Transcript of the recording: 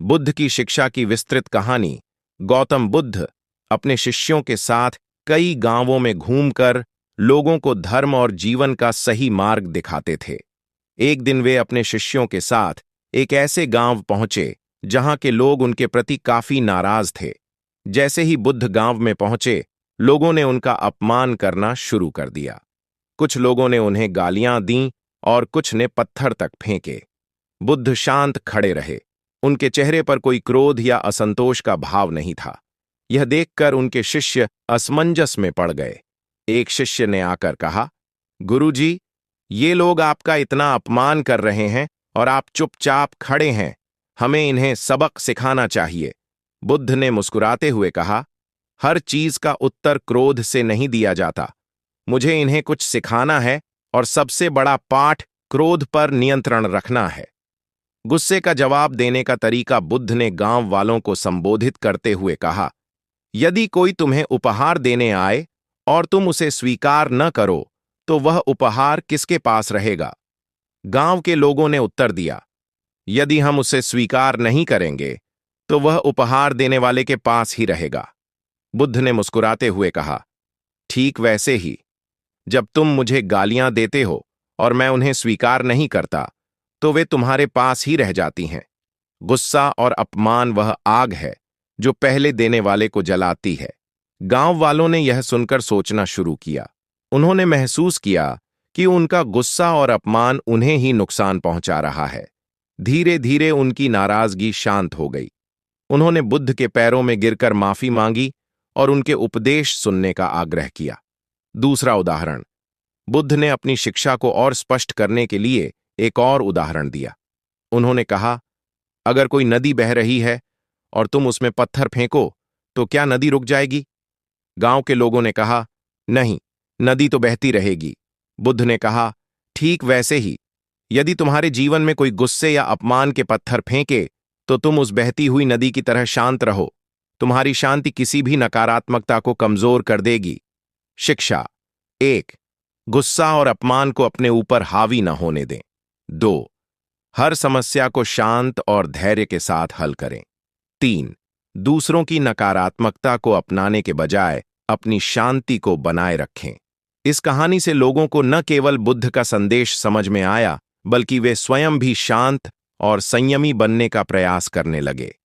बुद्ध की शिक्षा की विस्तृत कहानी। गौतम बुद्ध अपने शिष्यों के साथ कई गांवों में घूमकर लोगों को धर्म और जीवन का सही मार्ग दिखाते थे। एक दिन वे अपने शिष्यों के साथ एक ऐसे गांव पहुंचे जहां के लोग उनके प्रति काफी नाराज थे। जैसे ही बुद्ध गांव में पहुंचे, लोगों ने उनका अपमान करना शुरू कर दिया। कुछ लोगों ने उन्हें गालियां दीं और कुछ ने पत्थर तक फेंके। बुद्ध शांत खड़े रहे। उनके चेहरे पर कोई क्रोध या असंतोष का भाव नहीं था। यह देखकर उनके शिष्य असमंजस में पड़ गए। एक शिष्य ने आकर कहा, गुरुजी, ये लोग आपका इतना अपमान कर रहे हैं और आप चुपचाप खड़े हैं। हमें इन्हें सबक सिखाना चाहिए। बुद्ध ने मुस्कुराते हुए कहा, हर चीज का उत्तर क्रोध से नहीं दिया जाता। मुझे इन्हें कुछ सिखाना है और सबसे बड़ा पाठ क्रोध पर नियंत्रण रखना है। गुस्से का जवाब देने का तरीका बुद्ध ने गांव वालों को संबोधित करते हुए कहा, यदि कोई तुम्हें उपहार देने आए और तुम उसे स्वीकार न करो, तो वह उपहार किसके पास रहेगा? गांव के लोगों ने उत्तर दिया, यदि हम उसे स्वीकार नहीं करेंगे, तो वह उपहार देने वाले के पास ही रहेगा। बुद्ध ने मुस्कुराते हुए कहा, ठीक वैसे ही, जब तुम मुझे गालियां देते हो और मैं उन्हें स्वीकार नहीं करता, तो वे तुम्हारे पास ही रह जाती हैं। गुस्सा और अपमान वह आग है जो पहले देने वाले को जलाती है। गांव वालों ने यह सुनकर सोचना शुरू किया। उन्होंने महसूस किया कि उनका गुस्सा और अपमान उन्हें ही नुकसान पहुंचा रहा है। धीरे धीरे उनकी नाराजगी शांत हो गई। उन्होंने बुद्ध के पैरों में गिरकर माफी मांगी और उनके उपदेश सुनने का आग्रह किया। दूसरा उदाहरण, बुद्ध ने अपनी शिक्षा को और स्पष्ट करने के लिए एक और उदाहरण दिया। उन्होंने कहा, अगर कोई नदी बह रही है और तुम उसमें पत्थर फेंको, तो क्या नदी रुक जाएगी? गांव के लोगों ने कहा, नहीं, नदी तो बहती रहेगी। बुद्ध ने कहा, ठीक वैसे ही, यदि तुम्हारे जीवन में कोई गुस्से या अपमान के पत्थर फेंके, तो तुम उस बहती हुई नदी की तरह शांत रहो। तुम्हारी शांति किसी भी नकारात्मकता को कमजोर कर देगी। शिक्षा 1, गुस्सा और अपमान को अपने ऊपर हावी न होने दें। 2, हर समस्या को शांत और धैर्य के साथ हल करें। 3, दूसरों की नकारात्मकता को अपनाने के बजाय अपनी शांति को बनाए रखें। इस कहानी से लोगों को न केवल बुद्ध का संदेश समझ में आया, बल्कि वे स्वयं भी शांत और संयमी बनने का प्रयास करने लगे।